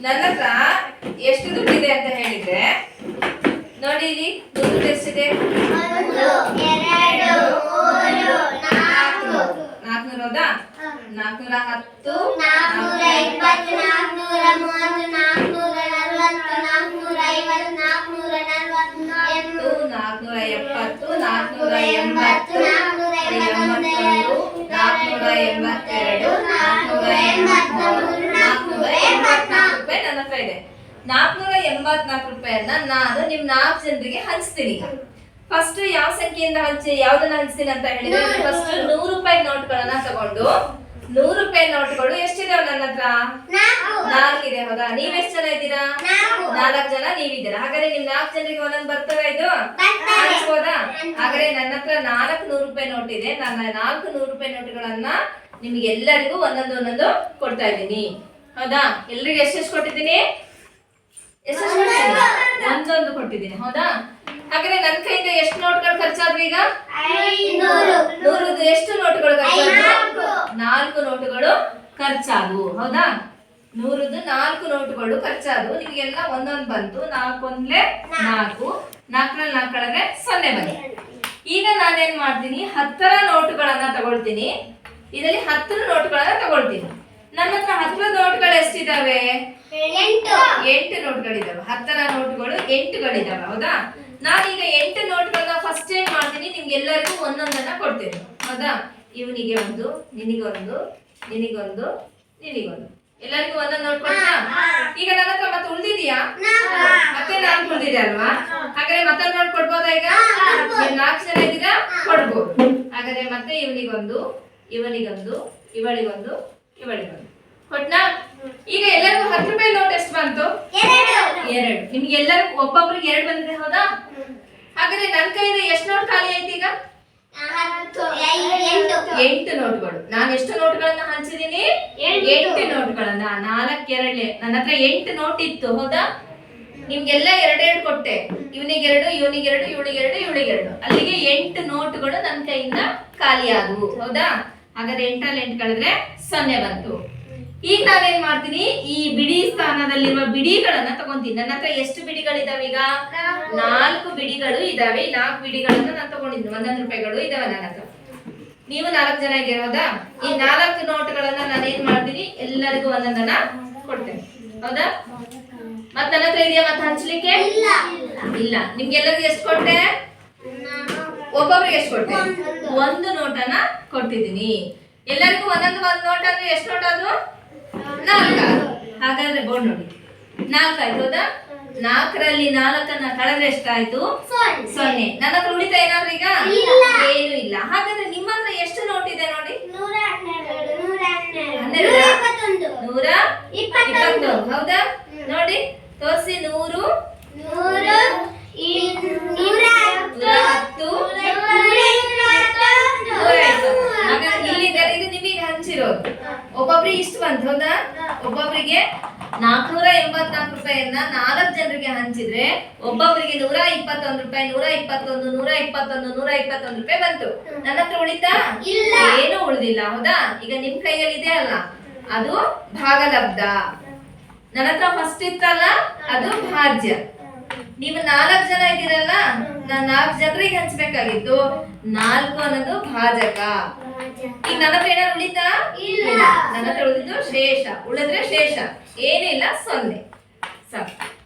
ನನ್ನ ಹತ್ರ ಎಷ್ಟು ದುಡ್ಡಿದೆ ಅಂತ ಹೇಳಿದ್ರೆ ನೋಡಿ, ಇಲ್ಲಿ ದುಡ್ಡು ಎಷ್ಟಿದೆ? 400 ಹೌದಾ? 410, 484 ರೂಪಾಯಿಯನ್ನ ನಾನು ನಿಮ್ 4 ಜನರಿಗೆ ಹಂಚ್ತೀನಿ. ಫಸ್ಟ್ ಯಾವ ಸಂಖ್ಯೆಯಿಂದ ಯಾವ್ದನ್ನ ಹಂಚ್ತೀನಿ ಅಂತ ಹೇಳಿದ್ರೆ, ಫಸ್ಟ್ 100 ರೂಪಾಯಿ ನೋಟ್ಗಳನ್ನ ತಗೊಂಡು, 100 ರೂಪಾಯಿ ನೋಟ್ಗಳು ಎಷ್ಟಿದಾವೆ ನನ್ನ ಹತ್ರ? 4 ಇದೆ ಹೌದಾ? ನೀವ್ ಎಷ್ಟು ಜನ ಇದ್ದೀರಾ? 4 ಜನ ನೀವಿದ್ದೀರಾ. ಹಾಗಾದ್ರೆ ನಿಮ್ 4 ಜನರಿಗೆ ಒಂದೊಂದು ಬರ್ತದ ಇದು ಹಂಚ್ಬೋದಾ? ಹಾಗಾದ್ರೆ ನನ್ನ ಹತ್ರ 400 ರೂಪಾಯಿ ನೋಟ್ ಇದೆ. ನಾನು 400 ರೂಪಾಯಿ ನೋಟ್ಗಳನ್ನ ನಿಮ್ಗೆ ಎಲ್ಲರಿಗೂ ಒಂದೊಂದು ಕೊಡ್ತಾ ಇದ್ದೀನಿ ಹೌದಾ? ಎಲ್ರಿಗೂ ಎಷ್ಟೆಷ್ಟು ಕೊಟ್ಟಿದ್ದೀನಿ? ಎಷ್ಟೆಷ್ಟು ಕೊಟ್ಟಿದ್ದೀನಿ? ಒಂದೊಂದು ಕೊಟ್ಟಿದ್ದೀನಿ ಹೌದಾ? ಹಾಗಾದ್ರೆ ನನ್ನ ಕೈಯಿಂದ ಎಷ್ಟು ನೋಟ್ಗಳು ಖರ್ಚಾದ್ವು ಈಗ? 100 ಎಷ್ಟು ನೋಟ್ಗಳು ಖರ್ಚಾದ್ವು? 4 ನೋಟುಗಳು ಖರ್ಚಾದವು ಹೌದಾ? 100 4 ನೋಟುಗಳು ಖರ್ಚಾದವು. ನಿಮಗೆಲ್ಲ ಒಂದೊಂದು ಬಂತು. 4 1 4, 4 4 ಕಳೆದ್ರೆ 0 ಬಂತು. ಈಗ ನಾನೇನ್ ಮಾಡ್ತೀನಿ, 10ರ ನೋಟುಗಳನ್ನ ತಗೊಳ್ತೀನಿ. ಇದರಲ್ಲಿ 10 ನೋಟುಗಳನ್ನ ತಗೊಳ್ತೀನಿ. ನನ್ನ ಹತ್ರ 10 ನೋಟುಗಳು ಎಷ್ಟಿದಾವೆ? 8 ನೋಟುಗಳಿದಾವೆ. 10ರ ನೋಟುಗಳು 8ಗಳಿದಾವೆ ಹೌದಾ? ನಾನೀಗ 8 ನೋಟ್ಗಳನ್ನ ಫಸ್ಟ್ ಏನ್ ಮಾಡ್ತೀನಿ, ನಿಮ್ಗೆಲ್ಲರಿಗೂ ಒಂದೊಂದನ್ನ ಕೊಡ್ತೇನೆ ಹೌದಾ? ಇವನಿಗೆ ಒಂದು, ನಿನಗೊಂದು, ನಿನಗೊಂದು, ನಿನಗೊಂದು, ಎಲ್ಲರಿಗೂ ಒಂದೊಂದು ನೋಟ್ ಕೊಡ್ತಾ. ಈಗ ನನ್ನ ಹತ್ರ ಮತ್ತೆ ಉಳಿದಿದ್ಯಾ? ಮತ್ತೆ 4 ಉಳಿದಿದೆ ಅಲ್ವಾ? ಹಾಗಾದ್ರೆ ಮತ್ತೆ ನೋಟ್ ಕೊಡ್ಬೋದಾ? ಈಗ 4 ಜನ ಇದ್ದೀರಾ, ಕೊಡ್ಬೋದು. ಹಾಗಾದ್ರೆ ಮತ್ತೆ ಇವನಿಗೊಂದು, ಇವನಿಗೊಂದು, ಇವಳಿಗೊಂದು, ಇವಳಿಗೊಂದು ಕೊಟ್ನಾ? ಈಗ ಎಲ್ಲರಿಗೂ 10 ರೂಪಾಯಿ ನೋಟ್ ಎಷ್ಟು ಬಂತು? 2. ನಿಮ್ಗೆ ಎಲ್ಲರಿಗೂ ಒಬ್ಬೊಬ್ರಿಗೆ 2 ಬಂದಿದೆ ಹೌದಾ? ಹಾಗಾದ್ರೆ ನನ್ನ ಕೈಯಿಂದ ಎಷ್ಟು ನೋಟ್ ಖಾಲಿ ಆಯ್ತು ಈಗ? 8 ನೋಟ್ಗಳು. ನಾನು ಎಷ್ಟು ನೋಟ್ಗಳನ್ನ ಹಂಚಿದೀನಿ? 8 ನೋಟ್ಗಳನ್ನ. 4 2 ನನ್ನ ಹತ್ರ 8 ನೋಟ್ ಇತ್ತು ಹೌದಾ? ನಿಮ್ಗೆಲ್ಲ 2 ಕೊಟ್ಟೆ. ಇವನಿಗೆ 2, ಇವನಿಗೆ 2, ಇವಳಿಗೆ 2, ಇವಳಿಗೆ 2. ಅಲ್ಲಿಗೆ 8 ನೋಟ್ಗಳು ನನ್ನ ಕೈಯಿಂದ ಖಾಲಿ ಆದವು ಹೌದಾ? ಹಾಗಾದ್ರೆ 8 ರಲ್ಲಿ 8 ಕಳೆದ್ರೆ 0 ಬಂತು. ಈಗ ನಾನೇನ್ ಮಾಡ್ತೀನಿ, ಈ ಬಿಡಿ ಸ್ಥಾನದಲ್ಲಿರುವ ಬಿಡಿಗಳನ್ನ ತಗೊಂತೀನಿ. ನನ್ನ ಹತ್ರ ಎಷ್ಟು ಬಿಡಿಗಳಿದಾವೆ ಈಗ? 4 ಬಿಡಿಗಳು ಇದಾವೆ. 4 ಬಿಡಿಗಳನ್ನ ನಾನು ತಗೊಂಡಿದ್ದೀನಿ. 100 ರೂಪಾಯಿಗಳು ಇದಾವೆ ನನ್ನ ಹತ್ರ. ನೀವು 4 ಜನ ಇರೋದಾ? ಈ 4 ನೋಟ್ಗಳನ್ನ ನಾನು ಏನ್ ಮಾಡ್ತೀನಿ, ಎಲ್ಲರಿಗೂ ಒಂದೊಂದನ್ನ ಕೊಡ್ತೇನೆ ಹೌದಾ? ಮತ್ತ ನನ್ನ ಹತ್ರ ಇದೆಯಾ ಮತ್ತೆ ಹಂಚ್ಲಿಕ್ಕೆ? ಇಲ್ಲ. ನಿಮ್ಗೆಲ್ಲರಿಗೂ ಎಷ್ಟು ಕೊಟ್ಟೆ? ಒಬ್ಬೊಬ್ರಿಗೆ ಎಷ್ಟು ಕೊಟ್ಟೆ? 1 ನೋಟನ್ನ ಕೊಟ್ಟಿದ್ದೀನಿ. ಎಲ್ಲರಿಗೂ ಒಂದೊಂದು ನೋಟ್ ಅಂದ್ರೆ ಎಷ್ಟು ನೋಟ್ ಅದು? 4. ಹಾಗಾದ್ರೆ ಬೋರ್ಡ್ ನೋಡಿ, 4 ಆಯ್ತು ಹೌದಾ? 4ರಲ್ಲಿ 4ಅನ್ನ ಕಳೆದ್ರೆ ಎಷ್ಟಾಯ್ತು? 0. ನನ್ನ ಹತ್ರ ಉಳಿತಾ ಏನಾದ್ರು ಈಗ? ಏನು ಇಲ್ಲ. ಹಾಗಾದ್ರೆ ನಿಮ್ಮ ಹತ್ರ ಎಷ್ಟು ನೋಟ್ ಇದೆ ನೋಡಿ? 121 ಹೌದಾ? ನೋಡಿ ತೋರಿಸಿ. 100, 110, 120. ಇಲ್ಲಿವರೆಗೂ ನಿಮಗೆ ಹಂಚಿರೋದು ಒಬ್ಬೊಬ್ರಿಗೆ ಇಷ್ಟು ಬಂತು ಹೌದಾ? ಒಬ್ಬೊಬ್ರಿಗೆ 484 ರೂಪಾಯಿಯನ್ನ 4 ಜನರಿಗೆ ಹಂಚಿದ್ರೆ ಒಬ್ಬೊಬ್ರಿಗೆ 121 ರೂಪಾಯಿ, 121, 121, 121 ರೂಪಾಯಿ ಬಂತು. ನನ್ನ ಹತ್ರ ಉಳಿತಾ? ಏನು ಉಳಿದಿಲ್ಲ ಹೌದಾ? ಈಗ ನಿಮ್ ಕೈಯಲ್ಲಿ ಇದೆ ಅಲ್ಲ, ಅದು ಭಾಗಲಬ್ಧ. ನನ್ನ ಹತ್ರ ಫಸ್ಟ್ ಇತ್ತಲ್ಲ, ಅದು ಭಾಜ್ಯ. ನೀವು 4 ಜನ ಇದ್ದೀರಲ್ಲ, ನಾನು 4 ಜನರಿಗೆ ಹಂಚ್ಬೇಕಾಗಿತ್ತು. 4 ಅನ್ನೋದು ಭಾಜಕ. ಈಗ ನನ್ನ ಹತ್ರ ಏನಾದ್ರು ಉಳಿತಾ? ನನ್ನ ಹತ್ರ ಉಳಿದಿದ್ದು ಶೇಷ. ಉಳಿದ್ರೆ ಶೇಷ ಏನಿಲ್ಲ, 0 ಸಾಕು.